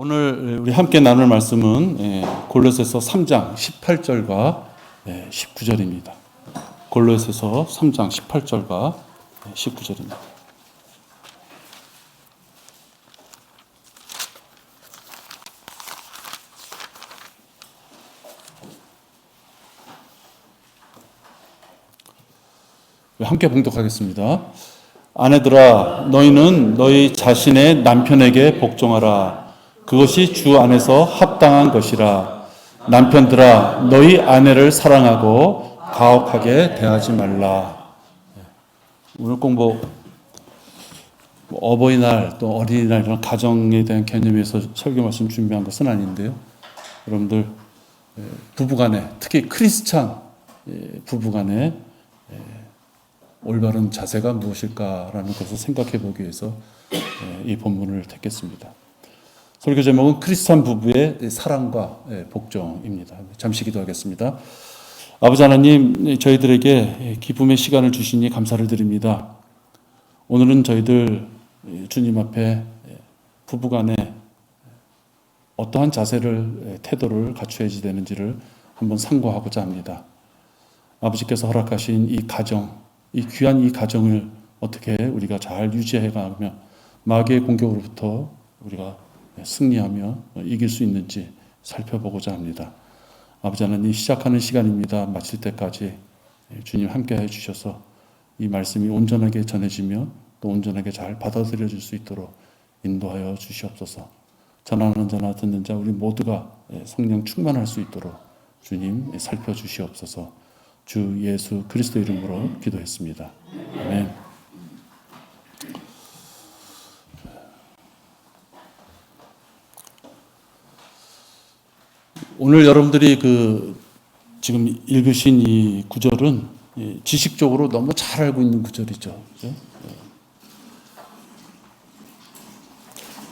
오늘 우리 함께 나눌 말씀은 골로새서 3장 18절과 19절입니다. 골로새서 3장 18절과 19절입니다. 함께 봉독하겠습니다. 아내들아, 너희는 너희 자신의 남편에게 복종하라. 그것이 주 안에서 합당한 것이라. 남편들아, 너희 아내를 사랑하고 가혹하게 대하지 말라. 오늘 공부 어버이날 또 어린이날 이런 가정에 대한 개념에서 설교 말씀 준비한 것은 아닌데요. 여러분들 부부간에, 특히 크리스찬 부부간에 올바른 자세가 무엇일까라는 것을 생각해 보기 위해서 이 본문을 택했습니다. 설교 제목은 크리스찬 부부의 사랑과 복종입니다. 잠시 기도하겠습니다. 아버지 하나님, 저희들에게 기쁨의 시간을 주시니 감사를 드립니다. 오늘은 저희들 주님 앞에 부부간에 어떠한 자세를, 태도를 갖춰야지 되는지를 한번 상고하고자 합니다. 아버지께서 허락하신 이 가정, 이 귀한 이 가정을 어떻게 우리가 잘 유지해가며 마귀의 공격으로부터 우리가 승리하며 이길 수 있는지 살펴보고자 합니다. 아버지 하나님, 시작하는 시간입니다. 마칠 때까지 주님 함께해 주셔서 이 말씀이 온전하게 전해지며 또 온전하게 잘 받아들여질 수 있도록 인도하여 주시옵소서. 전하는 자나 듣는 자 우리 모두가 성령 충만할 수 있도록 주님 살펴주시옵소서. 주 예수 그리스도 이름으로 기도했습니다. 아멘. 오늘 여러분들이 지금 읽으신 이 구절은 지식적으로 너무 잘 알고 있는 구절이죠. 그렇죠?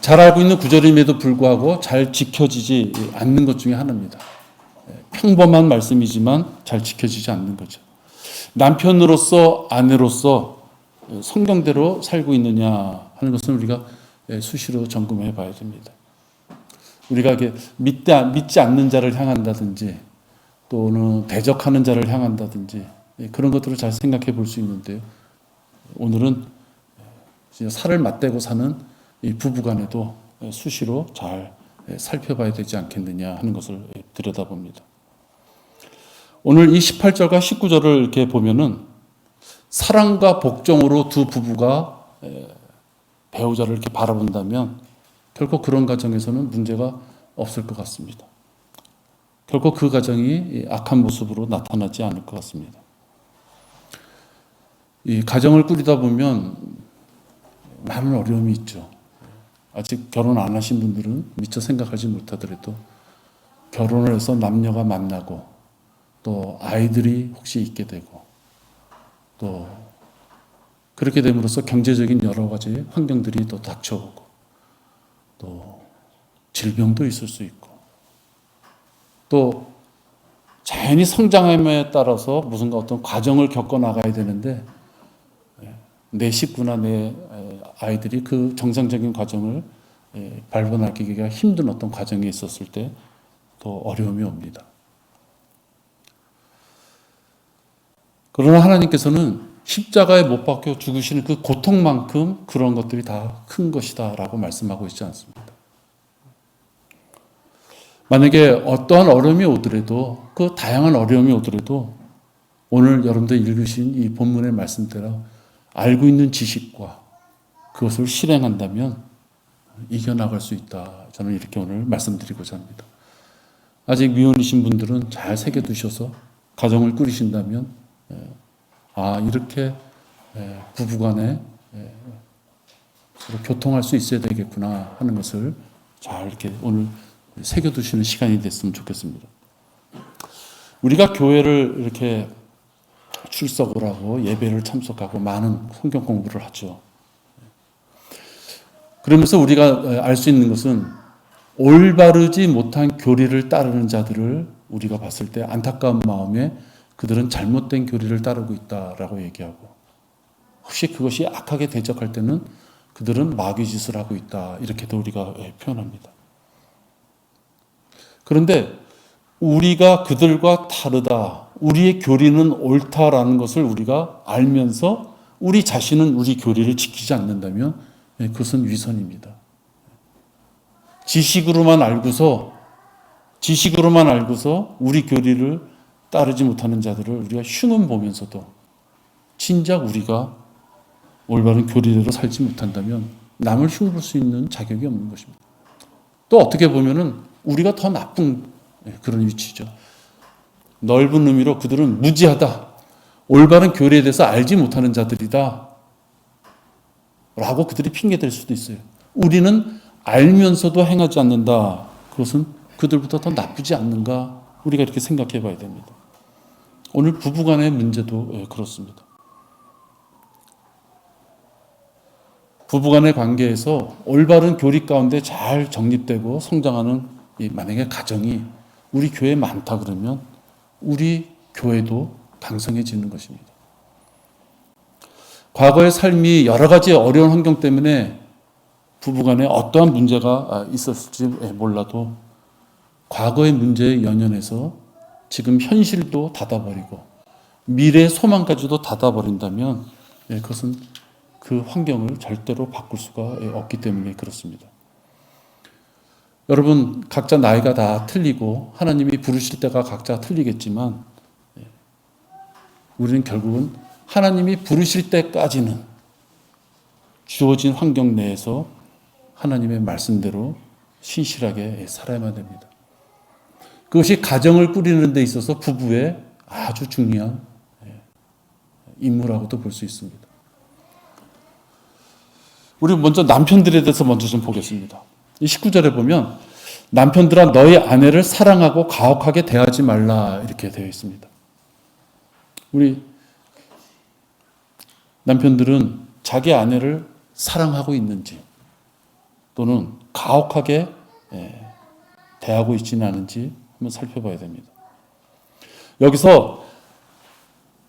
잘 알고 있는 구절임에도 불구하고 잘 지켜지지 않는 것 중에 하나입니다. 평범한 말씀이지만 잘 지켜지지 않는 거죠. 남편으로서, 아내로서 성경대로 살고 있느냐 하는 것은 우리가 수시로 점검해 봐야 됩니다. 우리가 믿지 않는 자를 향한다든지 또는 대적하는 자를 향한다든지 그런 것들을 잘 생각해 볼 수 있는데요. 오늘은 살을 맞대고 사는 이 부부간에도 수시로 잘 살펴봐야 되지 않겠느냐 하는 것을 들여다봅니다. 오늘 이 18절과 19절을 이렇게 보면은 사랑과 복종으로 두 부부가 배우자를 이렇게 바라본다면 결코 그런 가정에서는 문제가 없을 것 같습니다. 결코 그 가정이 악한 모습으로 나타나지 않을 것 같습니다. 이 가정을 꾸리다 보면 많은 어려움이 있죠. 아직 결혼 안 하신 분들은 미처 생각하지 못하더라도 결혼을 해서 남녀가 만나고 또 아이들이 혹시 있게 되고 또 그렇게 됨으로써 경제적인 여러 가지 환경들이 또 닥쳐오고 또 질병도 있을 수 있고 또 자연히 성장함에 따라서 무슨가 어떤 과정을 겪어 나가야 되는데 내 식구나 내 아이들이 그 정상적인 과정을 밟아나가기가 힘든 어떤 과정에 있었을 때 더 어려움이 옵니다. 그러나 하나님께서는 십자가에 못 박혀 죽으시는 그 고통만큼 그런 것들이 다 큰 것이다 라고 말씀하고 있지 않습니다. 만약에 어떠한 어려움이 오더라도 그 다양한 어려움이 오더라도 오늘 여러분들 읽으신 이 본문의 말씀대로 알고 있는 지식과 그것을 실행한다면 이겨나갈 수 있다. 저는 이렇게 오늘 말씀드리고자 합니다. 아직 미혼이신 분들은 잘 새겨두셔서 가정을 꾸리신다면 이렇게 부부간에 교통할 수 있어야 되겠구나 하는 것을 잘 이렇게 오늘 새겨두시는 시간이 됐으면 좋겠습니다. 우리가 교회를 이렇게 출석을 하고 예배를 참석하고 많은 성경 공부를 하죠. 그러면서 우리가 알 수 있는 것은 올바르지 못한 교리를 따르는 자들을 우리가 봤을 때 안타까운 마음에 그들은 잘못된 교리를 따르고 있다라고 얘기하고 혹시 그것이 악하게 대적할 때는 그들은 마귀짓을 하고 있다 이렇게도 우리가 표현합니다. 그런데 우리가 그들과 다르다, 우리의 교리는 옳다라는 것을 우리가 알면서 우리 자신은 우리 교리를 지키지 않는다면 그것은 위선입니다. 지식으로만 알고서 우리 교리를 따르지 못하는 자들을 우리가 흉은 보면서도 진작 우리가 올바른 교리대로 살지 못한다면 남을 흉볼 수 있는 자격이 없는 것입니다. 또 어떻게 보면은 우리가 더 나쁜 그런 위치죠. 넓은 의미로 그들은 무지하다, 올바른 교리에 대해서 알지 못하는 자들이다 라고 그들이 핑계댈 수도 있어요. 우리는 알면서도 행하지 않는다. 그것은 그들보다 더 나쁘지 않는가? 우리가 이렇게 생각해 봐야 됩니다. 오늘 부부간의 문제도 그렇습니다. 부부간의 관계에서 올바른 교리 가운데 잘 정립되고 성장하는 만약에 가정이 우리 교회에 많다 그러면 우리 교회도 강성해지는 것입니다. 과거의 삶이 여러 가지 어려운 환경 때문에 부부간에 어떠한 문제가 있었을지 몰라도 과거의 문제에 연연해서 지금 현실도 닫아버리고 미래의 소망까지도 닫아버린다면 그것은 그 환경을 절대로 바꿀 수가 없기 때문에 그렇습니다. 여러분 각자 나이가 다 틀리고 하나님이 부르실 때가 각자 틀리겠지만 우리는 결국은 하나님이 부르실 때까지는 주어진 환경 내에서 하나님의 말씀대로 신실하게 살아야만 됩니다. 그것이 가정을 꾸리는 데 있어서 부부의 아주 중요한 임무라고도 볼 수 있습니다. 우리 먼저 남편들에 대해서 먼저 좀 보겠습니다. 이 19절에 보면 남편들아 너희 아내를 사랑하고 가혹하게 대하지 말라 이렇게 되어 있습니다. 우리 남편들은 자기 아내를 사랑하고 있는지 또는 가혹하게 대하고 있지는 않은지 한번 살펴봐야 됩니다. 여기서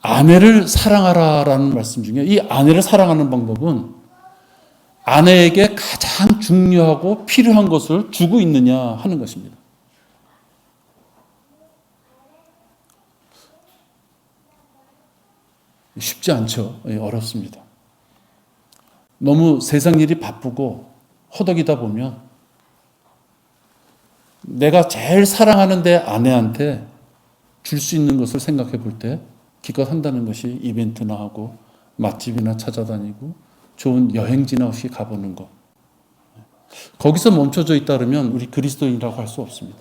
아내를 사랑하라라는 말씀 중에 이 아내를 사랑하는 방법은 아내에게 가장 중요하고 필요한 것을 주고 있느냐 하는 것입니다. 쉽지 않죠. 어렵습니다. 너무 세상 일이 바쁘고 허덕이다 보면 내가 제일 사랑하는 내 아내한테 줄 수 있는 것을 생각해 볼 때 기껏 한다는 것이 이벤트나 하고 맛집이나 찾아다니고 좋은 여행지나 없이 가보는 것. 거기서 멈춰져 있다 그러면 우리 그리스도인이라고 할 수 없습니다.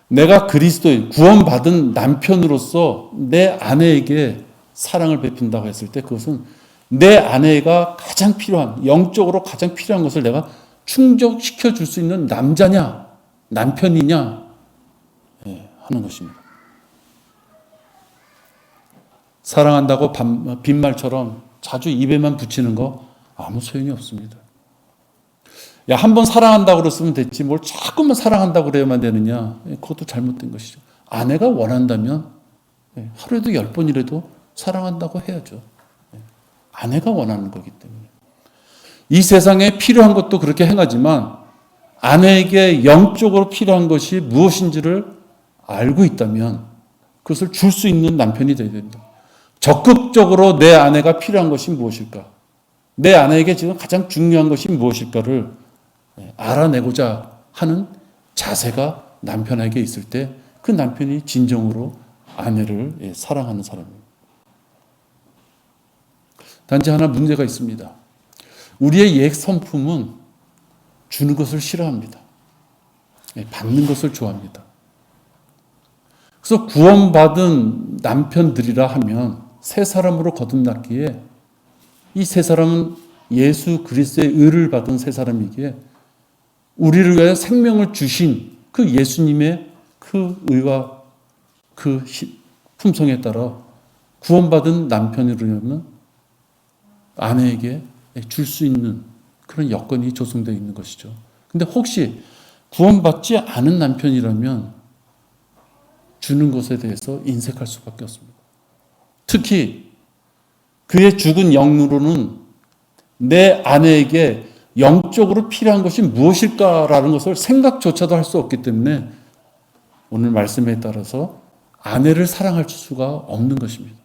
내가 그리스도인, 구원받은 남편으로서 내 아내에게 사랑을 베푼다고 했을 때 그것은 내 아내가 가장 필요한, 영적으로 가장 필요한 것을 내가 충족시켜 줄 수 있는 남자냐, 남편이냐 하는 것입니다. 사랑한다고 빈말처럼 자주 입에만 붙이는 거 아무 소용이 없습니다. 야, 한 번 사랑한다고 그랬으면 됐지 뭘 자꾸만 사랑한다고 그래야만 되느냐. 그것도 잘못된 것이죠. 아내가 원한다면 하루에도 10번이라도 사랑한다고 해야죠. 아내가 원하는 거기 때문에. 이 세상에 필요한 것도 그렇게 행하지만 아내에게 영적으로 필요한 것이 무엇인지를 알고 있다면 그것을 줄 수 있는 남편이 되어야 된다. 적극적으로 내 아내가 필요한 것이 무엇일까? 내 아내에게 지금 가장 중요한 것이 무엇일까를 알아내고자 하는 자세가 남편에게 있을 때 그 남편이 진정으로 아내를 사랑하는 사람입니다. 단지 하나 문제가 있습니다. 우리의 옛 성품은 주는 것을 싫어합니다. 받는 것을 좋아합니다. 그래서 구원받은 남편들이라 하면 새 사람으로 거듭났기에 이 새 사람은 예수 그리스도의 의를 받은 새 사람이기에 우리를 위하여 생명을 주신 그 예수님의 그 의와 그 품성에 따라 구원받은 남편이라면 아내에게 줄 수 있는 그런 여건이 조성되어 있는 것이죠. 근데 혹시 구원받지 않은 남편이라면 주는 것에 대해서 인색할 수밖에 없습니다. 특히 그의 죽은 영으로는 내 아내에게 영적으로 필요한 것이 무엇일까라는 것을 생각조차도 할 수 없기 때문에 오늘 말씀에 따라서 아내를 사랑할 수가 없는 것입니다.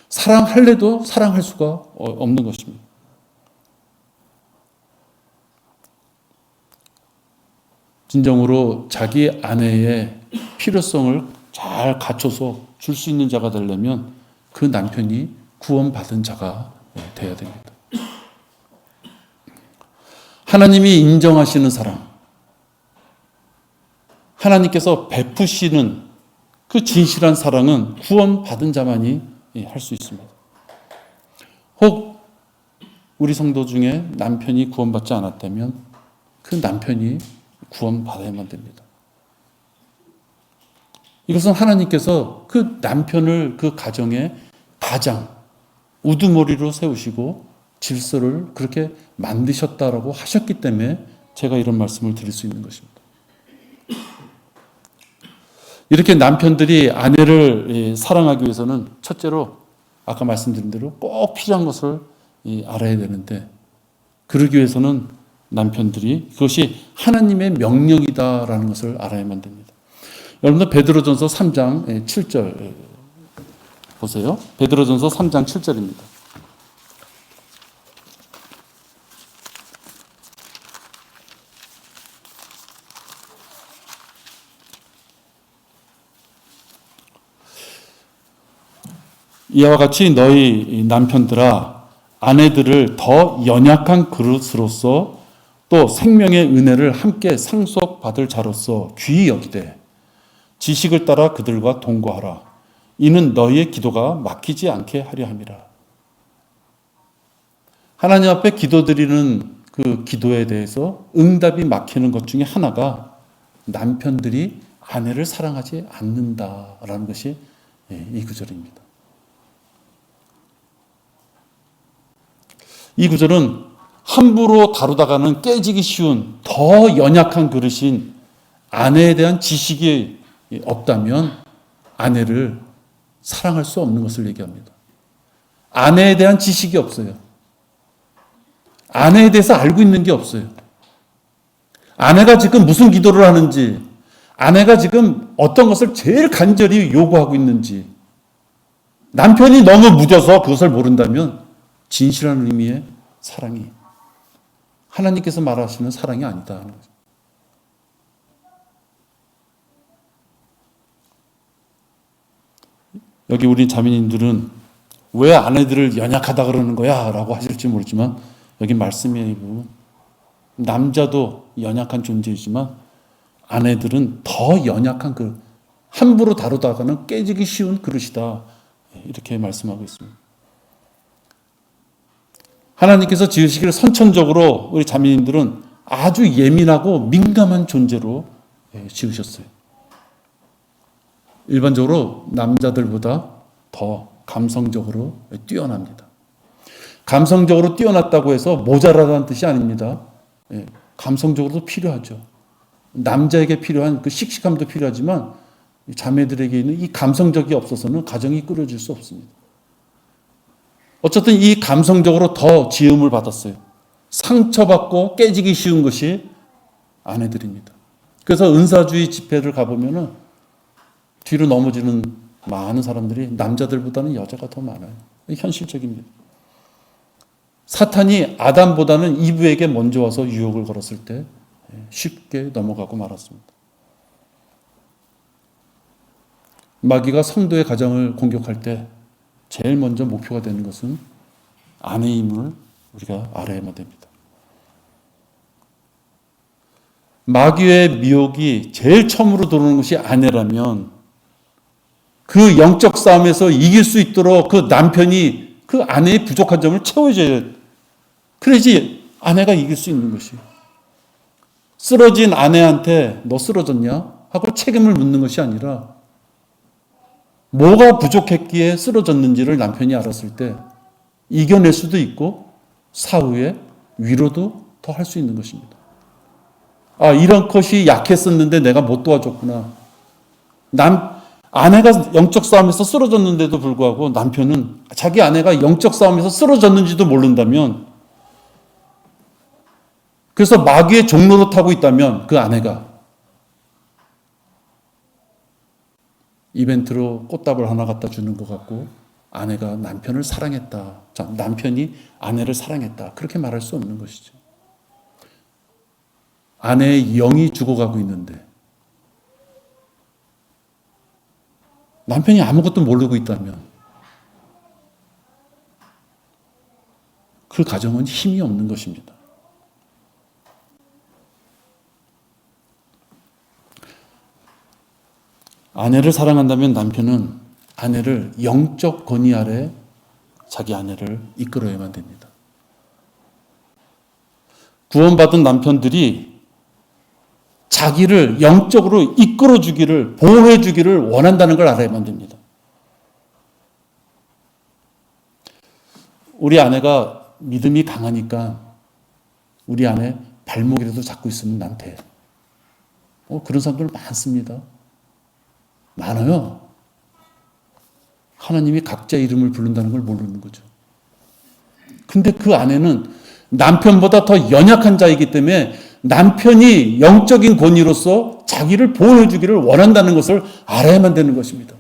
사랑할래도 사랑할 수가 없는 것입니다. 진정으로 자기 아내의 필요성을 잘 갖춰서 줄 수 있는 자가 되려면 그 남편이 구원받은 자가 되어야 됩니다. 하나님이 인정하시는 사랑, 하나님께서 베푸시는 그 진실한 사랑은 구원받은 자만이 할 수 있습니다. 혹 우리 성도 중에 남편이 구원받지 않았다면 그 남편이 구원받아야만 됩니다. 이것은 하나님께서 그 남편을 그 가정의 가장 우두머리로 세우시고 질서를 그렇게 만드셨다라고 하셨기 때문에 제가 이런 말씀을 드릴 수 있는 것입니다. 이렇게 남편들이 아내를 사랑하기 위해서는 첫째로 아까 말씀드린 대로 꼭 필요한 것을 알아야 되는데, 그러기 위해서는 남편들이 그것이 하나님의 명령이다라는 것을 알아야만 됩니다. 여러분들 베드로전서 3장 7절 보세요. 베드로전서 3장 7절입니다. 이와 같이 너희 남편들아 아내들을 더 연약한 그릇으로서 또 생명의 은혜를 함께 상속받을 자로서 귀히 여기되 지식을 따라 그들과 동거하라. 이는 너희의 기도가 막히지 않게 하려 함이라. 하나님 앞에 기도드리는 그 기도에 대해서 응답이 막히는 것 중에 하나가 남편들이 아내를 사랑하지 않는다라는 것이 이 구절입니다. 이 구절은 함부로 다루다가는 깨지기 쉬운 더 연약한 그릇인 아내에 대한 지식이 없다면 아내를 사랑할 수 없는 것을 얘기합니다. 아내에 대한 지식이 없어요. 아내에 대해서 알고 있는 게 없어요. 아내가 지금 무슨 기도를 하는지, 아내가 지금 어떤 것을 제일 간절히 요구하고 있는지, 남편이 너무 무뎌서 그것을 모른다면 진실한 의미의 사랑이 하나님께서 말하시는 사랑이 아니다 하는 거죠. 여기 우리 자매님들은 왜 아내들을 연약하다 그러는 거야? 라고 하실지 모르지만 여기 말씀에 보면 남자도 연약한 존재이지만 아내들은 더 연약한 그릇, 함부로 다루다가는 깨지기 쉬운 그릇이다. 이렇게 말씀하고 있습니다. 하나님께서 지으시기를 선천적으로 우리 자매님들은 아주 예민하고 민감한 존재로 지으셨어요. 일반적으로 남자들보다 더 감성적으로 뛰어납니다. 감성적으로 뛰어났다고 해서 모자라다는 뜻이 아닙니다. 감성적으로도 필요하죠. 남자에게 필요한 그 씩씩함도 필요하지만 자매들에게 있는 이 감성적이 없어서는 가정이 꾸려질 수 없습니다. 어쨌든 이 감성적으로 더 지음을 받았어요. 상처받고 깨지기 쉬운 것이 아내들입니다. 그래서 은사주의 집회를 가보면은 뒤로 넘어지는 많은 사람들이 남자들보다는 여자가 더 많아요. 현실적입니다. 사탄이 아담보다는 이브에게 먼저 와서 유혹을 걸었을 때 쉽게 넘어가고 말았습니다. 마귀가 성도의 가정을 공격할 때 제일 먼저 목표가 되는 것은 아내임을 우리가 알아야만 됩니다. 마귀의 미혹이 제일 처음으로 들어오는 것이 아내라면 그 영적 싸움에서 이길 수 있도록 그 남편이 그 아내의 부족한 점을 채워줘야 돼요. 그래야지 아내가 이길 수 있는 것이에요. 쓰러진 아내한테 너 쓰러졌냐? 하고 책임을 묻는 것이 아니라 뭐가 부족했기에 쓰러졌는지를 남편이 알았을 때 이겨낼 수도 있고 사후에 위로도 더 할 수 있는 것입니다. 아, 이런 것이 약했었는데 내가 못 도와줬구나. 아내가 영적 싸움에서 쓰러졌는데도 불구하고 남편은 자기 아내가 영적 싸움에서 쓰러졌는지도 모른다면 그래서 마귀의 종로로 타고 있다면 그 아내가 이벤트로 꽃다발 하나 갖다 주는 것 같고 아내가 남편을 사랑했다. 자, 남편이 아내를 사랑했다. 그렇게 말할 수 없는 것이죠. 아내의 영이 죽어가고 있는데 남편이 아무것도 모르고 있다면 그 가정은 힘이 없는 것입니다. 아내를 사랑한다면 남편은 아내를 영적 권위 아래 자기 아내를 이끌어야만 됩니다. 구원받은 남편들이 자기를 영적으로 이끌어주기를, 보호해주기를 원한다는 걸 알아야만 됩니다. 우리 아내가 믿음이 강하니까 우리 아내 발목이라도 잡고 있으면 난 돼. 그런 사람들 많습니다. 많아요. 하나님이 각자 이름을 부른다는 걸 모르는 거죠. 근데 그 아내는 남편보다 더 연약한 자이기 때문에 남편이 영적인 권위로서 자기를 보호해 주기를 원한다는 것을 알아야만 되는 것입니다.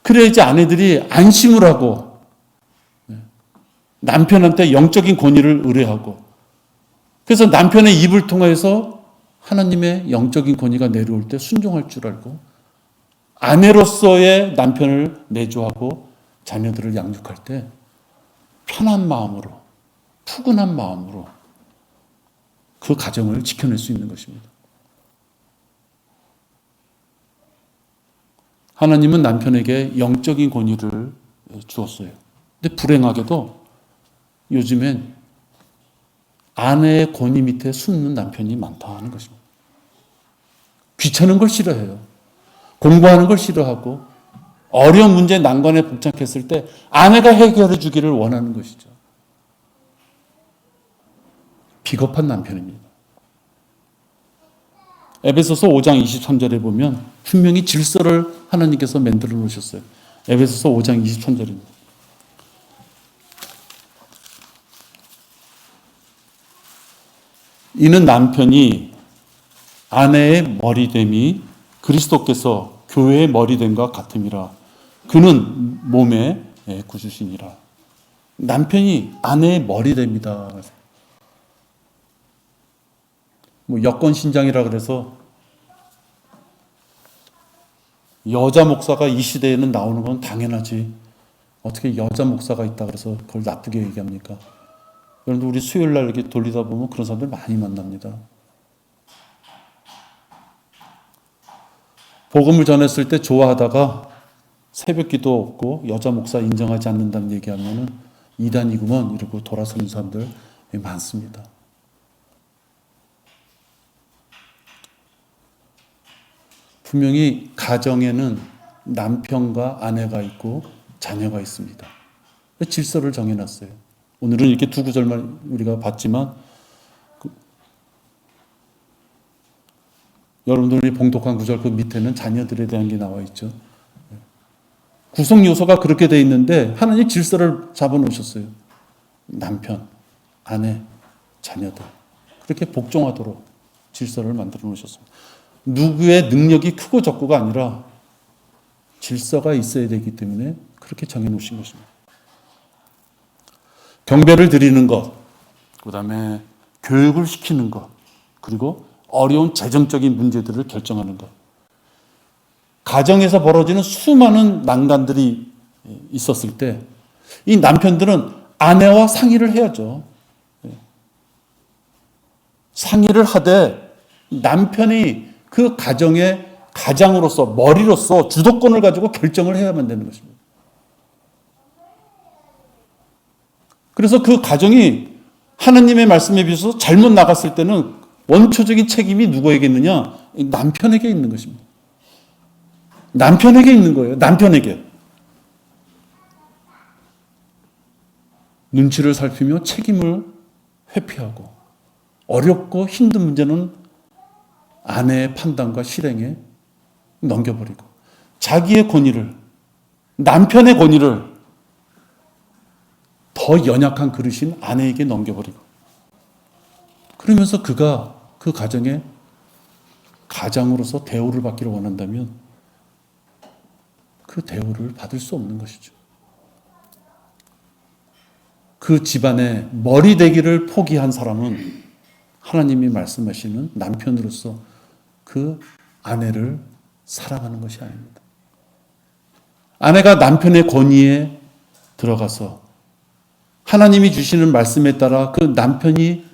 그래야지 아내들이 안심을 하고 남편한테 영적인 권위를 의뢰하고 그래서 남편의 입을 통해서 하나님의 영적인 권위가 내려올 때 순종할 줄 알고 아내로서의 남편을 내조하고 자녀들을 양육할 때 편한 마음으로 푸근한 마음으로 그 가정을 지켜낼 수 있는 것입니다. 하나님은 남편에게 영적인 권위를 주었어요. 근데 불행하게도 요즘엔 아내의 권위 밑에 숨는 남편이 많다는 것입니다. 귀찮은 걸 싫어해요. 공부하는 걸 싫어하고 어려운 문제 난관에 봉착했을 때 아내가 해결해 주기를 원하는 것이죠. 비겁한 남편입니다. 에베소서 5장 23절에 보면 분명히 질서를 하나님께서 만들어 놓으셨어요. 에베소서 5장 23절입니다. 이는 남편이 아내의 머리됨이 그리스도께서 교회의 머리됨과 같음이라. 그는 몸의 구주시니라. 남편이 아내의 머리됩니다. 여권 신장이라 그래서 여자 목사가 이 시대에는 나오는 건 당연하지. 어떻게 여자 목사가 있다 그래서 그걸 나쁘게 얘기합니까? 여러분들 우리 수요일 날 이렇게 돌리다 보면 그런 사람들 많이 만납니다. 복음을 전했을 때 좋아하다가 새벽 기도 없고 여자 목사 인정하지 않는다는 얘기하면은 이단이구먼 이러고 돌아서는 사람들 많습니다. 분명히 가정에는 남편과 아내가 있고 자녀가 있습니다. 질서를 정해놨어요. 오늘은 이렇게 두 구절만 우리가 봤지만 여러분들이 봉독한 구절 그 밑에는 자녀들에 대한 게 나와 있죠. 구성 요소가 그렇게 돼 있는데 하나님 질서를 잡아놓으셨어요. 남편, 아내, 자녀들 그렇게 복종하도록 질서를 만들어 놓으셨습니다. 누구의 능력이 크고 적고가 아니라 질서가 있어야 되기 때문에 그렇게 정해놓으신 것입니다. 경배를 드리는 것, 그 다음에 교육을 시키는 것, 그리고 어려운 재정적인 문제들을 결정하는 것. 가정에서 벌어지는 수많은 난관들이 있었을 때 이 남편들은 아내와 상의를 해야죠. 상의를 하되 남편이 그 가정의 가장으로서 머리로서 주도권을 가지고 결정을 해야만 되는 것입니다. 그래서 그 가정이 하나님의 말씀에 비해서 잘못 나갔을 때는 원초적인 책임이 누구에게 있느냐? 남편에게 있는 것입니다. 남편에게 있는 거예요. 남편에게. 눈치를 살피며 책임을 회피하고 어렵고 힘든 문제는 아내의 판단과 실행에 넘겨버리고 자기의 권위를, 남편의 권위를 더 연약한 그릇인 아내에게 넘겨버리고 그러면서 그가 그 가정에 가장으로서 대우를 받기를 원한다면 그 대우를 받을 수 없는 것이죠. 그 집안의 머리 되기를 포기한 사람은 하나님이 말씀하시는 남편으로서 그 아내를 사랑하는 것이 아닙니다. 아내가 남편의 권위에 들어가서 하나님이 주시는 말씀에 따라 그 남편이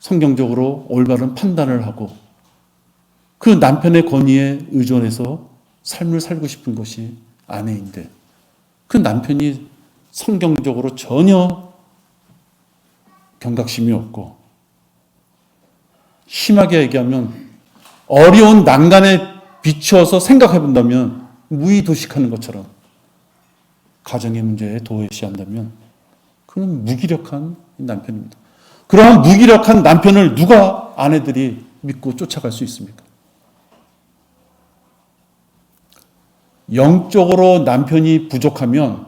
성경적으로 올바른 판단을 하고 그 남편의 권위에 의존해서 삶을 살고 싶은 것이 아내인데 그 남편이 성경적으로 전혀 경각심이 없고 심하게 얘기하면 어려운 난간에 비추어서 생각해 본다면 무의도식하는 것처럼 가정의 문제에 도외시한다면 그는 무기력한 남편입니다. 그러한 무기력한 남편을 누가 아내들이 믿고 쫓아갈 수 있습니까? 영적으로 남편이 부족하면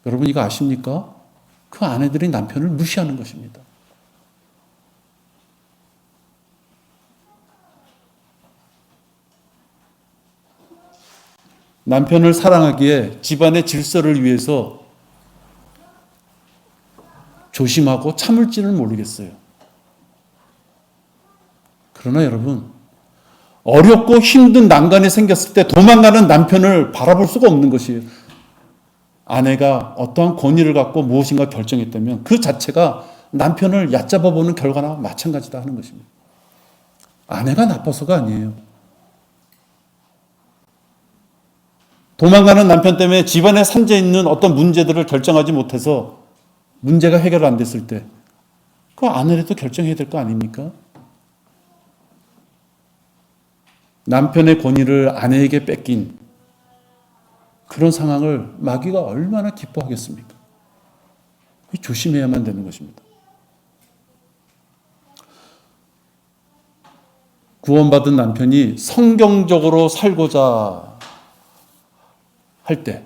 여러분 이거 아십니까? 그 아내들이 남편을 무시하는 것입니다. 남편을 사랑하기에 집안의 질서를 위해서 조심하고 참을지는 모르겠어요. 그러나 여러분, 어렵고 힘든 난간이 생겼을 때 도망가는 남편을 바라볼 수가 없는 것이에요. 아내가 어떠한 권위를 갖고 무엇인가 결정했다면 그 자체가 남편을 얕잡아 보는 결과나 마찬가지다 하는 것입니다. 아내가 나빠서가 아니에요. 도망가는 남편 때문에 집안에 산재 있는 어떤 문제들을 결정하지 못해서 문제가 해결 안 됐을 때 그 아내라도 결정해야 될 거 아닙니까? 남편의 권위를 아내에게 뺏긴 그런 상황을 마귀가 얼마나 기뻐하겠습니까? 조심해야만 되는 것입니다. 구원받은 남편이 성경적으로 살고자 할 때,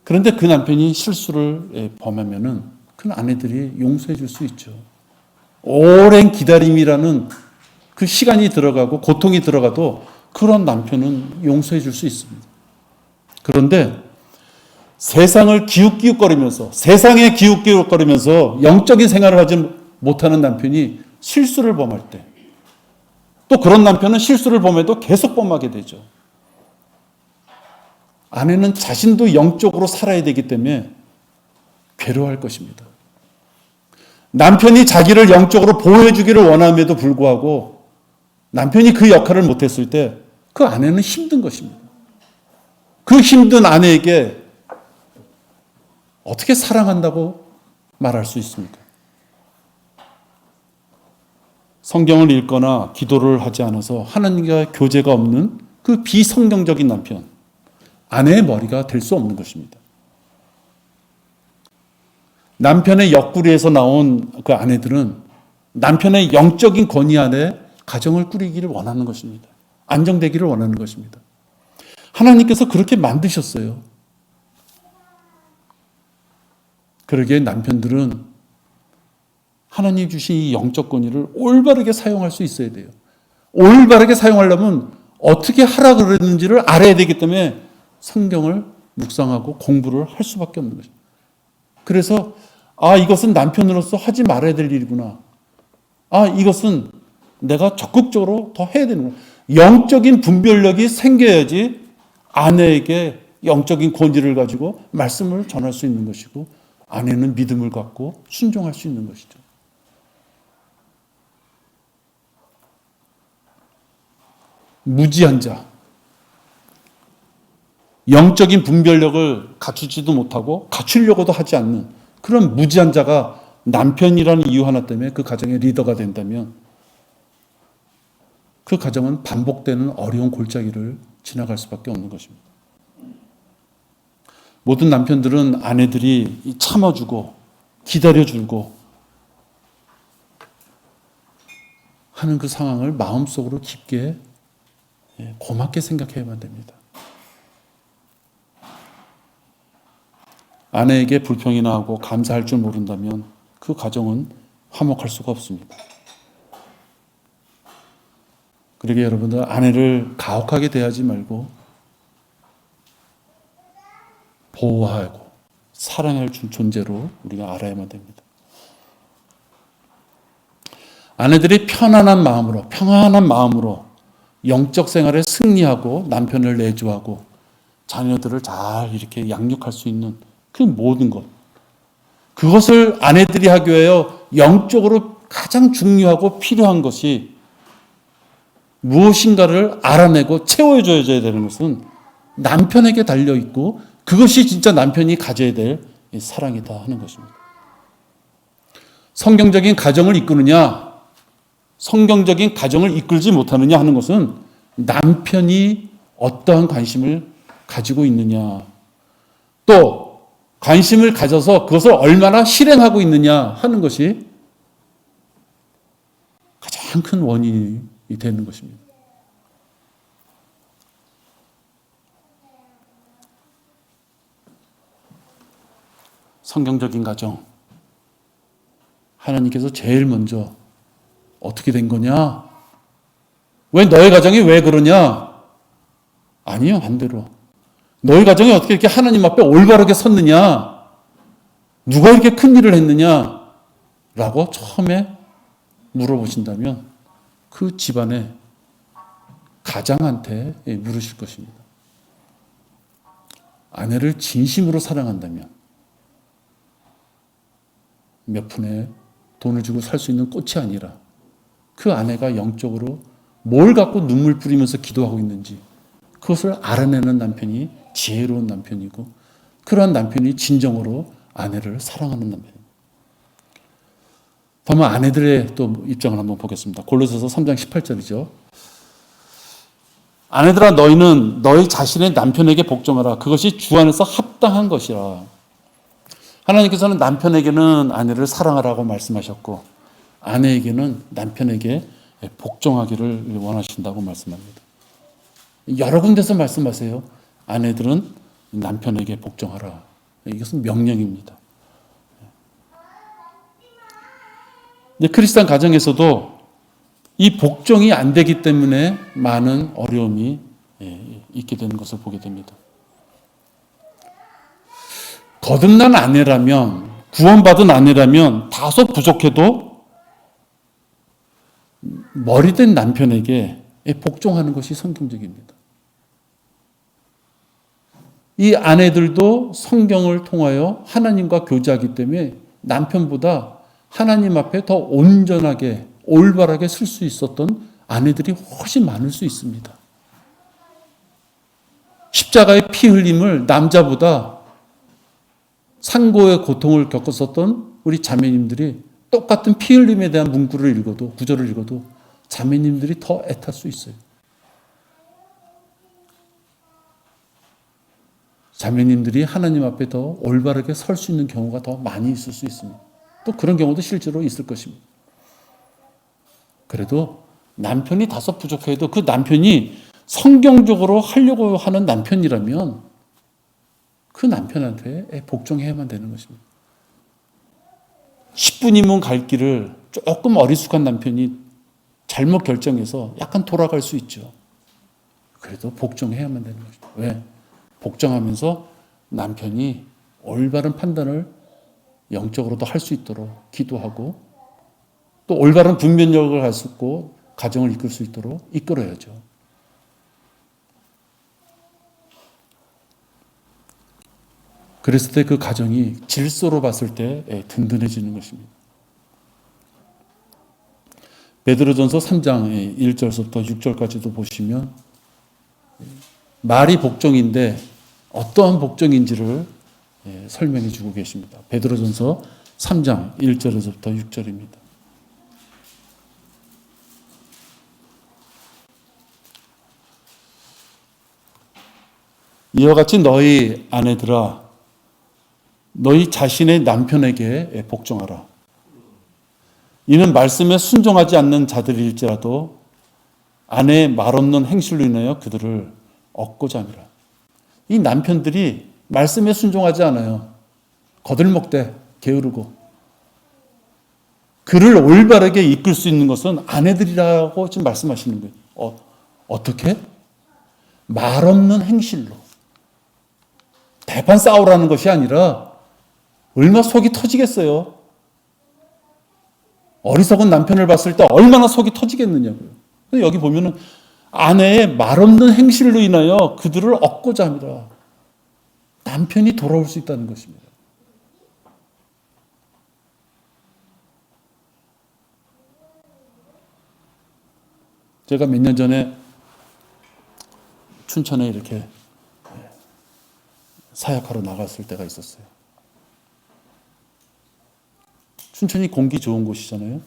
그런데 그 남편이 실수를 범하면은 그 아내들이 용서해 줄 수 있죠. 오랜 기다림이라는 그 시간이 들어가고 고통이 들어가도 그런 남편은 용서해 줄 수 있습니다. 그런데 세상에 기웃기웃거리면서 영적인 생활을 하지 못하는 남편이 실수를 범할 때, 또 그런 남편은 실수를 범해도 계속 범하게 되죠. 아내는 자신도 영적으로 살아야 되기 때문에 괴로워할 것입니다. 남편이 자기를 영적으로 보호해 주기를 원함에도 불구하고 남편이 그 역할을 못했을 때 그 아내는 힘든 것입니다. 그 힘든 아내에게 어떻게 사랑한다고 말할 수 있습니까? 성경을 읽거나 기도를 하지 않아서 하나님과 교제가 없는 그 비성경적인 남편, 아내의 머리가 될 수 없는 것입니다. 남편의 옆구리에서 나온 그 아내들은 남편의 영적인 권위 아래 가정을 꾸리기를 원하는 것입니다. 안정되기를 원하는 것입니다. 하나님께서 그렇게 만드셨어요. 그러기에 남편들은 하나님 주신 이 영적 권위를 올바르게 사용할 수 있어야 돼요. 올바르게 사용하려면 어떻게 하라 그랬는지를 알아야 되기 때문에 성경을 묵상하고 공부를 할 수밖에 없는 거죠. 그래서 이것은 남편으로서 하지 말아야 될 일이구나. 이것은 내가 적극적으로 더 해야 되는 거야. 영적인 분별력이 생겨야지 아내에게 영적인 권위를 가지고 말씀을 전할 수 있는 것이고 아내는 믿음을 갖고 순종할 수 있는 것이죠. 무지한 자, 영적인 분별력을 갖추지도 못하고 갖추려고도 하지 않는 그런 무지한 자가 남편이라는 이유 하나 때문에 그 가정의 리더가 된다면 그 가정은 반복되는 어려운 골짜기를 지나갈 수밖에 없는 것입니다. 모든 남편들은 아내들이 참아주고 기다려주고 하는 그 상황을 마음속으로 깊게 고맙게 생각해야만 됩니다. 아내에게 불평이나 하고 감사할 줄 모른다면 그 가정은 화목할 수가 없습니다. 그러게 여러분들, 아내를 가혹하게 대하지 말고 보호하고 사랑할 존재로 우리가 알아야만 됩니다. 아내들이 편안한 마음으로 영적 생활에 승리하고 남편을 내조하고 자녀들을 잘 이렇게 양육할 수 있는 그 모든 것, 그것을 아내들이 하기 위하여 영적으로 가장 중요하고 필요한 것이 무엇인가를 알아내고 채워줘야 되는 것은 남편에게 달려있고, 그것이 진짜 남편이 가져야 될 사랑이다 하는 것입니다. 성경적인 가정을 이끄느냐, 성경적인 가정을 이끌지 못하느냐 하는 것은 남편이 어떠한 관심을 가지고 있느냐, 또 관심을 가져서 그것을 얼마나 실행하고 있느냐 하는 것이 가장 큰 원인이 되는 것입니다. 성경적인 가정, 하나님께서 제일 먼저 어떻게 된 거냐? 왜 너의 가정이 왜 그러냐? 아니요, 반대로. 너희 가정이 어떻게 이렇게 하나님 앞에 올바르게 섰느냐? 누가 이렇게 큰 일을 했느냐? 라고 처음에 물어보신다면 그 집안의 가장한테 물으실 것입니다. 아내를 진심으로 사랑한다면 몇 푼에 돈을 주고 살 수 있는 꽃이 아니라 그 아내가 영적으로 뭘 갖고 눈물 뿌리면서 기도하고 있는지 그것을 알아내는 남편이 지혜로운 남편이고, 그러한 남편이 진정으로 아내를 사랑하는 남편입니다. 다음은 아내들의 또 입장을 한번 보겠습니다. 골로새서 3장 18절이죠. 아내들아, 너희는 너희 자신의 남편에게 복종하라. 그것이 주 안에서 합당한 것이라. 하나님께서는 남편에게는 아내를 사랑하라고 말씀하셨고, 아내에게는 남편에게 복종하기를 원하신다고 말씀합니다. 여러 군데서 말씀하세요. 아내들은 남편에게 복종하라. 이것은 명령입니다. 근데 크리스찬 가정에서도 이 복종이 안 되기 때문에 많은 어려움이 있게 되는 것을 보게 됩니다. 거듭난 아내라면, 구원받은 아내라면 다소 부족해도 머리된 남편에게 복종하는 것이 성경적입니다. 이 아내들도 성경을 통하여 하나님과 교제하기 때문에 남편보다 하나님 앞에 더 온전하게 올바르게 설 수 있었던 아내들이 훨씬 많을 수 있습니다. 십자가의 피 흘림을 남자보다 상고의 고통을 겪었었던 우리 자매님들이 똑같은 피 흘림에 대한 문구를 읽어도, 구절을 읽어도 자매님들이 더 애탈 수 있어요. 자매님들이 하나님 앞에 더 올바르게 설 수 있는 경우가 더 많이 있을 수 있습니다. 또 그런 경우도 실제로 있을 것입니다. 그래도 남편이 다소 부족해도 그 남편이 성경적으로 하려고 하는 남편이라면 그 남편한테 복종해야만 되는 것입니다. 10분이면 갈 길을 조금 어리숙한 남편이 잘못 결정해서 약간 돌아갈 수 있죠. 그래도 복종해야만 되는 것입니다. 왜? 복종하면서 남편이 올바른 판단을 영적으로도 할 수 있도록 기도하고, 또 올바른 분별력을 할 수 있고 가정을 이끌 수 있도록 이끌어야죠. 그랬을 때 그 가정이 질서로 봤을 때 든든해지는 것입니다. 베드로전서 3장 1절부터 6절까지도 보시면 말이 복종인데 어떠한 복종인지를 설명해 주고 계십니다. 베드로전서 3장 1절에서부터 6절입니다. 이와 같이 너희 아내들아, 너희 자신의 남편에게 복종하라. 이는 말씀에 순종하지 않는 자들일지라도 아내의 말없는 행실로 인하여 그들을 얻고자 함이라. 이 남편들이 말씀에 순종하지 않아요. 거들먹대 게으르고. 그를 올바르게 이끌 수 있는 것은 아내들이라고 지금 말씀하시는 거예요. 어떻게? 말 없는 행실로. 대판 싸우라는 것이 아니라 얼마나 속이 터지겠어요. 어리석은 남편을 봤을 때 얼마나 속이 터지겠느냐고요. 여기 보면은 아내의 말 없는 행실로 인하여 그들을 얻고자 합니다. 남편이 돌아올 수 있다는 것입니다. 제가 몇 년 전에 춘천에 이렇게 사역하러 나갔을 때가 있었어요. 춘천이 공기 좋은 곳이잖아요.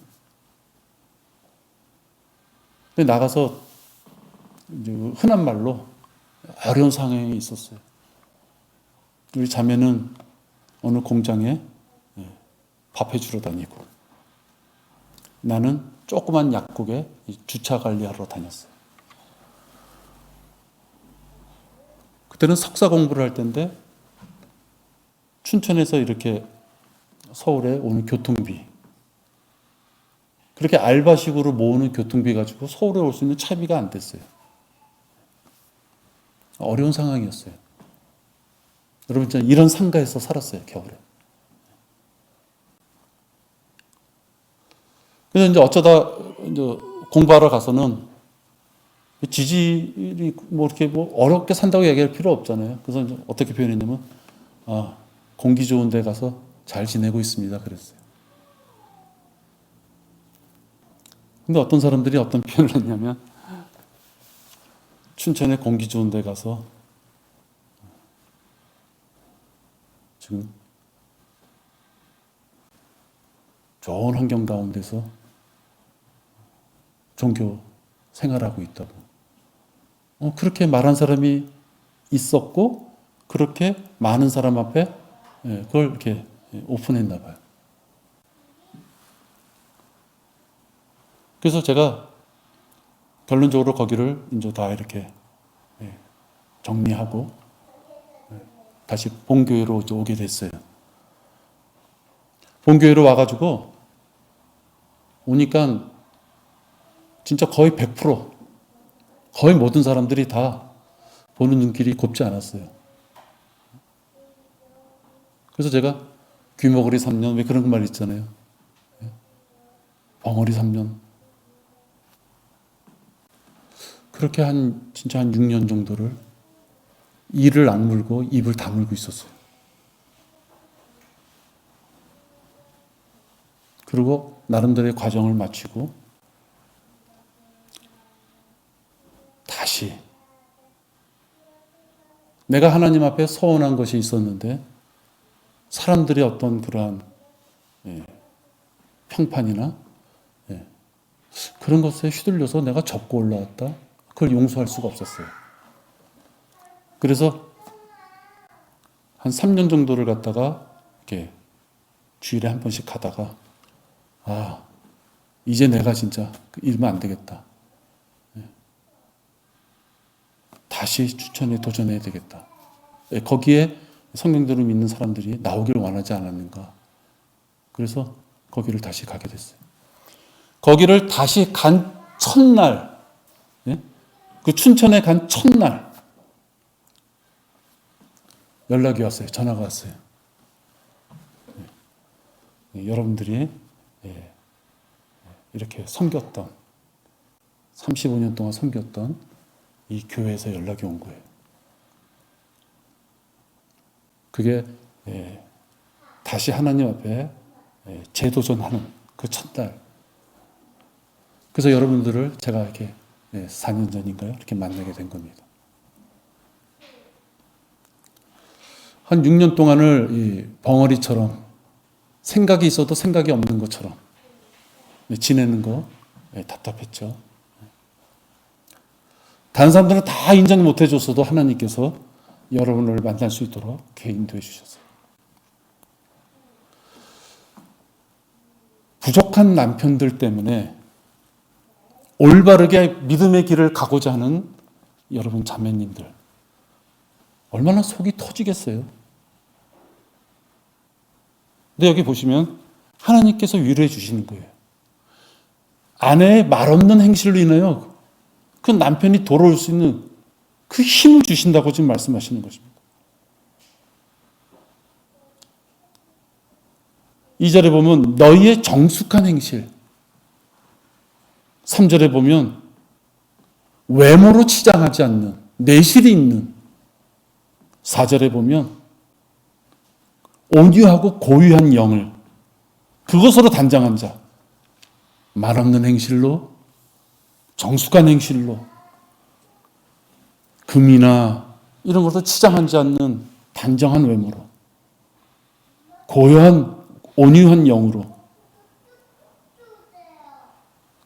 근데 나가서 이제 흔한 말로 어려운 상황에 있었어요. 우리 자매는 어느 공장에 밥해 주러 다니고, 나는 조그만 약국에 주차 관리하러 다녔어요. 그때는 석사 공부를 할 때인데 춘천에서 이렇게 서울에 오는 교통비, 그렇게 알바식으로 모으는 교통비 가지고 서울에 올 수 있는 차비가 안 됐어요. 어려운 상황이었어요. 여러분, 저는 이런 상가에서 살았어요, 겨울에. 그래서 이제 어쩌다 이제 공부하러 가서는 지질이 뭐 이렇게 뭐 어렵게 산다고 얘기할 필요 없잖아요. 그래서 이제 어떻게 표현했냐면, 공기 좋은 데 가서 잘 지내고 있습니다. 그랬어요. 근데 어떤 사람들이 어떤 표현을 했냐면, 춘천에 공기 좋은 데 가서 지금 좋은 환경 가운데서 종교 생활하고 있다고. 그렇게 말한 사람이 있었고, 그렇게 많은 사람 앞에 그걸 이렇게 오픈했나 봐요. 그래서 제가 결론적으로 거기를 이제 다 이렇게 정리하고 다시 본교회로 오게 됐어요. 본교회로 와가지고 오니까 진짜 거의 100%, 거의 모든 사람들이 다 보는 눈길이 곱지 않았어요. 그래서 제가 귀머거리 3년, 왜 그런 말 있잖아요. 벙어리 3년. 그렇게 진짜 한 6년 정도를 이를 악물고 입을 다물고 있었어요. 그리고 나름대로의 과정을 마치고 다시 내가 하나님 앞에 서원한 것이 있었는데 사람들의 어떤 그러한 평판이나 그런 것에 휘둘려서 내가 접고 올라왔다. 그걸 용서할 수가 없었어요. 그래서 한 3년 정도를 갔다가 이렇게 주일에 한 번씩 가다가 이제 내가 진짜 이러면 안 되겠다. 다시 추천에 도전해야 되겠다. 거기에 성경대로 믿는 사람들이 나오기를 원하지 않았는가. 그래서 거기를 다시 가게 됐어요. 거기를 다시 간 첫날, 그 춘천에 간 첫날 연락이 왔어요. 전화가 왔어요. 여러분들이 이렇게 섬겼던 35년 동안 섬겼던 이 교회에서 연락이 온 거예요. 그게 다시 하나님 앞에 재도전하는 그 첫날. 그래서 여러분들을 제가 이렇게 4년 전인가요? 이렇게 만나게 된 겁니다. 한 6년 동안을 이 벙어리처럼 생각이 있어도 생각이 없는 것처럼 지내는 거 답답했죠. 다른 사람들은 다 인정 못 해줬어도 하나님께서 여러분을 만날 수 있도록 인도해 주셨어요. 부족한 남편들 때문에 올바르게 믿음의 길을 가고자 하는 여러분 자매님들, 얼마나 속이 터지겠어요. 근데 여기 보시면 하나님께서 위로해 주시는 거예요. 아내의 말없는 행실로 인하여 그 남편이 돌아올 수 있는 그 힘을 주신다고 지금 말씀하시는 것입니다. 2절에 보면 너희의 정숙한 행실, 3절에 보면 외모로 치장하지 않는 내실이 있는, 4절에 보면 온유하고 고유한 영을 그것으로 단장한 자, 말없는 행실로, 정숙한 행실로, 금이나 이런 것도 치장하지 않는 단정한 외모로, 고요한 온유한 영으로,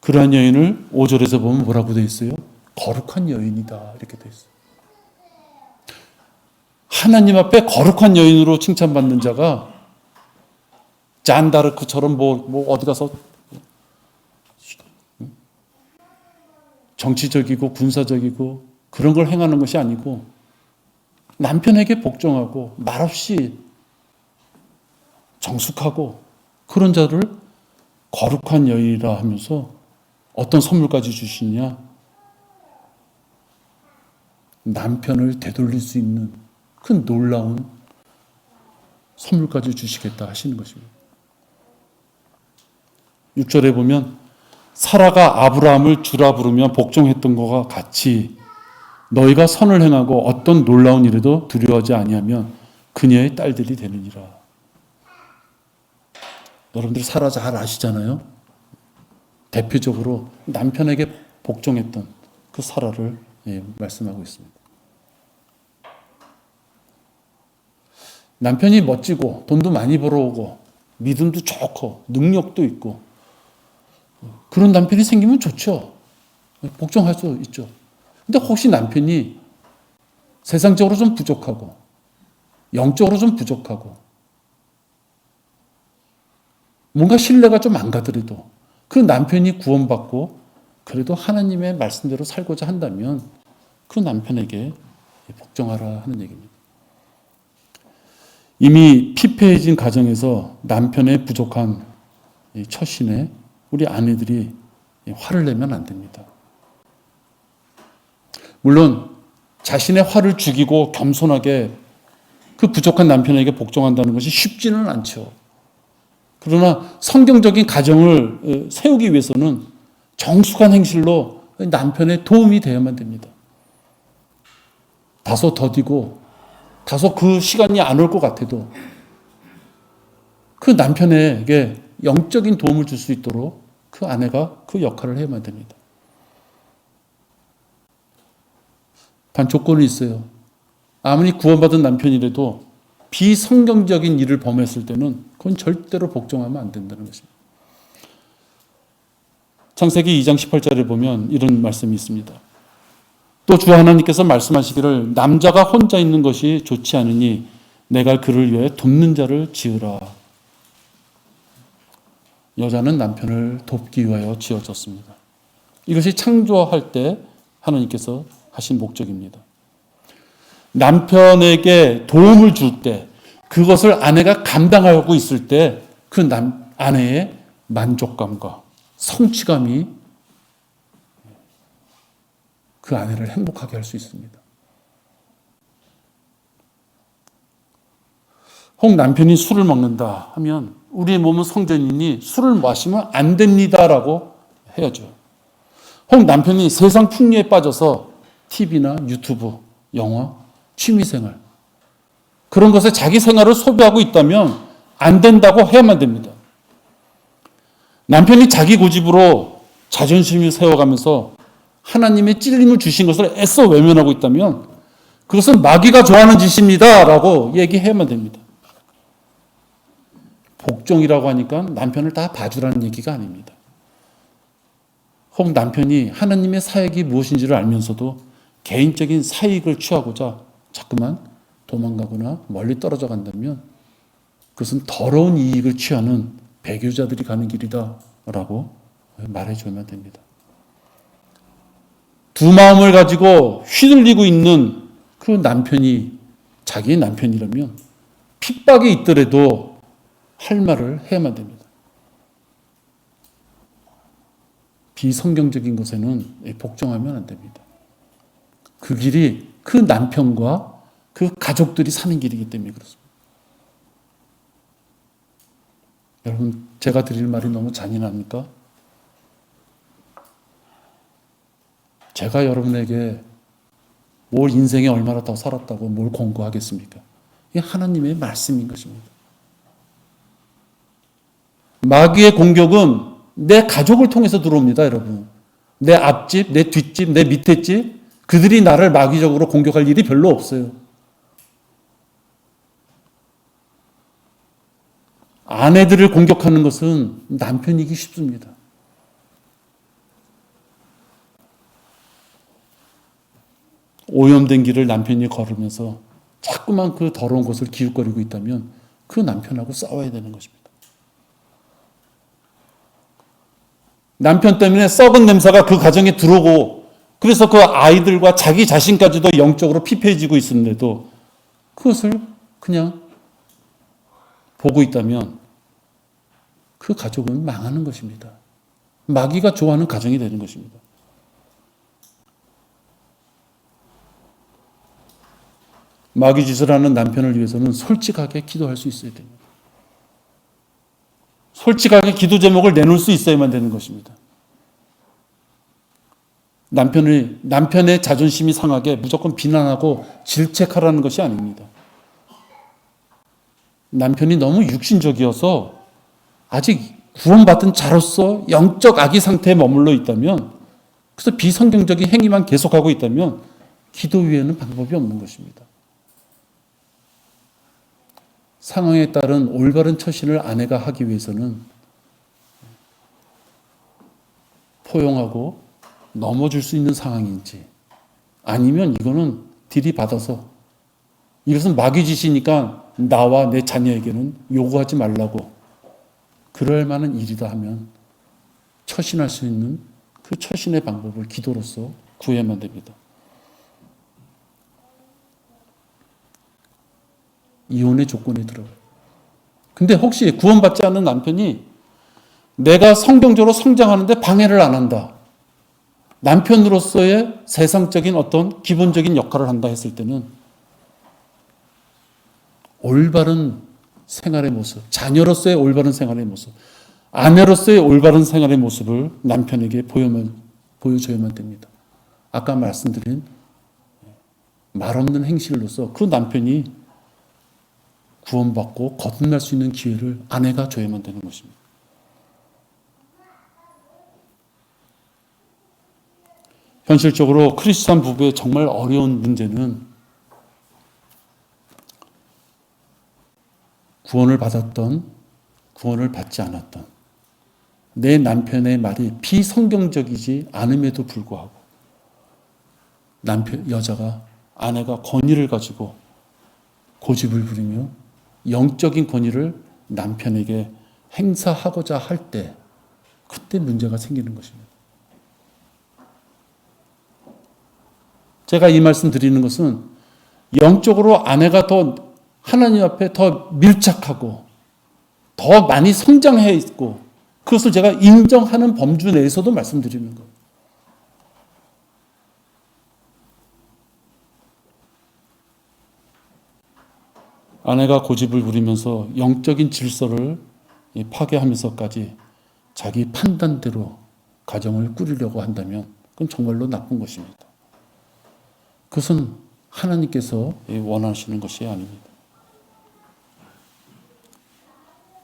그러한 여인을 5절에서 보면 뭐라고 되어 있어요? 거룩한 여인이다 이렇게 되어 있어요. 하나님 앞에 거룩한 여인으로 칭찬받는 자가 잔다르크처럼 뭐 어디 가서 정치적이고 군사적이고 그런 걸 행하는 것이 아니고 남편에게 복종하고 말없이 정숙하고 그런 자를 거룩한 여인이라 하면서 어떤 선물까지 주시냐? 남편을 되돌릴 수 있는 큰 놀라운 선물까지 주시겠다 하시는 것입니다. 6절에 보면 사라가 아브라함을 주라 부르며 복종했던 것과 같이 너희가 선을 행하고 어떤 놀라운 일에도 두려워하지 아니하면 그녀의 딸들이 되느니라. 여러분들 사라 잘 아시잖아요. 대표적으로 남편에게 복종했던 그 사라를 말씀하고 있습니다. 남편이 멋지고 돈도 많이 벌어오고 믿음도 좋고 능력도 있고 그런 남편이 생기면 좋죠. 복종할 수 있죠. 근데 혹시 남편이 세상적으로 좀 부족하고 영적으로 좀 부족하고 뭔가 신뢰가 좀 안 가더라도 그 남편이 구원받고 그래도 하나님의 말씀대로 살고자 한다면 그 남편에게 복종하라 하는 얘기입니다. 이미 피폐해진 가정에서 남편의 부족한 처신에 우리 아내들이 화를 내면 안 됩니다. 물론 자신의 화를 죽이고 겸손하게 그 부족한 남편에게 복종한다는 것이 쉽지는 않죠. 그러나 성경적인 가정을 세우기 위해서는 정숙한 행실로 남편의 도움이 되어야만 됩니다. 다소 더디고 다소 그 시간이 안 올 것 같아도 그 남편에게 영적인 도움을 줄 수 있도록 그 아내가 그 역할을 해야만 됩니다. 단 조건이 있어요. 아무리 구원받은 남편이라도 비성경적인 일을 범했을 때는 그건 절대로 복종하면 안 된다는 것입니다. 창세기 2장 18절에 보면 이런 말씀이 있습니다. 또 주 하나님께서 말씀하시기를 남자가 혼자 있는 것이 좋지 않으니 내가 그를 위해 돕는 자를 지으라. 여자는 남편을 돕기 위하여 지어졌습니다. 이것이 창조할 때 하나님께서 하신 목적입니다. 남편에게 도움을 줄 때 그것을 아내가 감당하고 있을 때 그 아내의 만족감과 성취감이 그 아내를 행복하게 할 수 있습니다. 혹 남편이 술을 먹는다 하면 우리의 몸은 성전이니 술을 마시면 안 됩니다라고 해야죠. 혹 남편이 세상 풍류에 빠져서 TV나 유튜브, 영화, 취미생활 그런 것에 자기 생활을 소비하고 있다면 안 된다고 해야만 됩니다. 남편이 자기 고집으로 자존심을 세워가면서 하나님의 찔림을 주신 것을 애써 외면하고 있다면 그것은 마귀가 좋아하는 짓입니다 라고 얘기해야만 됩니다. 복종이라고 하니까 남편을 다 봐주라는 얘기가 아닙니다. 혹 남편이 하나님의 사역이 무엇인지를 알면서도 개인적인 사익을 취하고자 자꾸만 도망가거나 멀리 떨어져 간다면 그것은 더러운 이익을 취하는 배교자들이 가는 길이다 라고 말해주면 됩니다. 두 마음을 가지고 휘둘리고 있는 그 남편이 자기의 남편이라면 핍박이 있더라도 할 말을 해야만 됩니다. 비성경적인 것에는 복종하면 안 됩니다. 그 길이 그 남편과 그 가족들이 사는 길이기 때문에 그렇습니다. 여러분, 제가 드릴 말이 너무 잔인합니까? 제가 여러분에게 뭘 인생에 얼마나 더 살았다고 뭘 공부하겠습니까? 이게 하나님의 말씀인 것입니다. 마귀의 공격은 내 가족을 통해서 들어옵니다, 여러분. 내 앞집, 내 뒷집, 내 밑에 집, 그들이 나를 마귀적으로 공격할 일이 별로 없어요. 아내들을 공격하는 것은 남편이기 쉽습니다. 오염된 길을 남편이 걸으면서 자꾸만 그 더러운 것을 기웃거리고 있다면 그 남편하고 싸워야 되는 것입니다. 남편 때문에 썩은 냄새가 그 가정에 들어오고 그래서 그 아이들과 자기 자신까지도 영적으로 피폐해지고 있었는데도 그것을 그냥 보고 있다면 그 가족은 망하는 것입니다. 마귀가 좋아하는 가정이 되는 것입니다. 마귀 짓을 하는 남편을 위해서는 솔직하게 기도할 수 있어야 됩니다. 솔직하게 기도 제목을 내놓을 수 있어야만 되는 것입니다. 남편의 자존심이 상하게 무조건 비난하고 질책하라는 것이 아닙니다. 남편이 너무 육신적이어서 아직 구원받은 자로서 영적 아기 상태에 머물러 있다면, 그래서 비성경적인 행위만 계속하고 있다면 기도 위에는 방법이 없는 것입니다. 상황에 따른 올바른 처신을 아내가 하기 위해서는 포용하고 넘어질 수 있는 상황인지, 아니면 이거는 들이받아서 이것은 마귀 짓이니까 나와 내 자녀에게는 요구하지 말라고, 그럴 만한 일이다 하면 처신할 수 있는 그 처신의 방법을 기도로서 구해야만 됩니다. 이혼의 조건에 들어가요. 근데 혹시 구원받지 않은 남편이 내가 성경적으로 성장하는데 방해를 안 한다, 남편으로서의 세상적인 어떤 기본적인 역할을 한다 했을 때는 올바른 생활의 모습, 자녀로서의 올바른 생활의 모습, 아내로서의 올바른 생활의 모습을 남편에게 보여줘야만 됩니다. 아까 말씀드린 말 없는 행실로서 그 남편이 구원받고 거듭날 수 있는 기회를 아내가 줘야만 되는 것입니다. 현실적으로 크리스찬 부부의 정말 어려운 문제는 구원을 받았던, 구원을 받지 않았던 내 남편의 말이 비성경적이지 않음에도 불구하고 아내가 권위를 가지고 고집을 부리며 영적인 권위를 남편에게 행사하고자 할 때, 그때 문제가 생기는 것입니다. 제가 이 말씀 드리는 것은 영적으로 아내가 더 하나님 앞에 더 밀착하고 더 많이 성장해 있고 그것을 제가 인정하는 범주 내에서도 말씀드리는 거예요. 아내가 고집을 부리면서 영적인 질서를 파괴하면서까지 자기 판단대로 가정을 꾸리려고 한다면 그건 정말로 나쁜 것입니다. 그것은 하나님께서 원하시는 것이 아닙니다.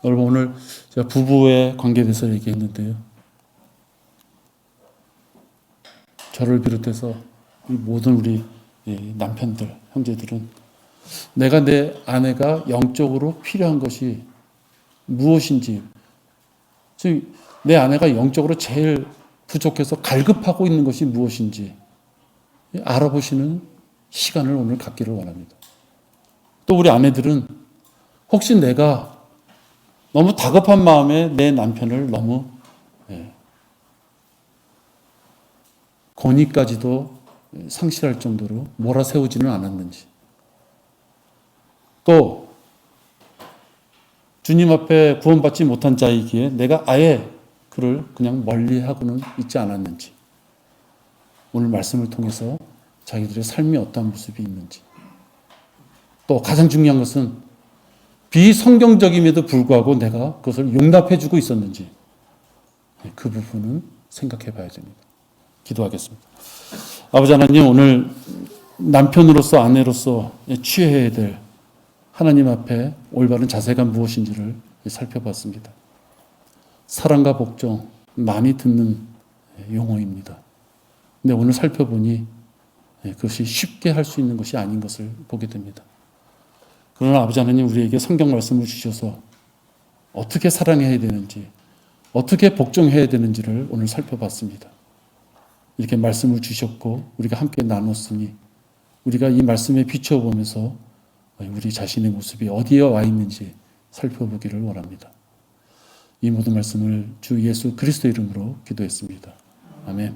여러분, 오늘 제가 부부의 관계에 대해서 얘기했는데요. 저를 비롯해서 모든 우리 남편들, 형제들은 내가 내 아내가 영적으로 필요한 것이 무엇인지, 즉 내 아내가 영적으로 제일 부족해서 갈급하고 있는 것이 무엇인지 알아보시는 시간을 오늘 갖기를 원합니다. 또 우리 아내들은 혹시 내가 너무 다급한 마음에 내 남편을 너무 권위까지도 상실할 정도로 몰아세우지는 않았는지, 또 주님 앞에 구원받지 못한 자이기에 내가 아예 그를 그냥 멀리하고는 있지 않았는지, 오늘 말씀을 통해서 자기들의 삶이 어떠한 모습이 있는지, 또 가장 중요한 것은 비성경적임에도 불구하고 내가 그것을 용납해주고 있었는지, 그 부분은 생각해 봐야 됩니다. 기도하겠습니다. 아버지 하나님, 오늘 남편으로서 아내로서 취해야 될 하나님 앞에 올바른 자세가 무엇인지를 살펴봤습니다. 사랑과 복종, 많이 듣는 용어입니다. 근데 오늘 살펴보니 그것이 쉽게 할 수 있는 것이 아닌 것을 보게 됩니다. 그러나 아버지 하나님, 우리에게 성경 말씀을 주셔서 어떻게 사랑해야 되는지, 어떻게 복종해야 되는지를 오늘 살펴봤습니다. 이렇게 말씀을 주셨고 우리가 함께 나눴으니 우리가 이 말씀에 비춰보면서 우리 자신의 모습이 어디에 와 있는지 살펴보기를 원합니다. 이 모든 말씀을 주 예수 그리스도 이름으로 기도했습니다. 아멘.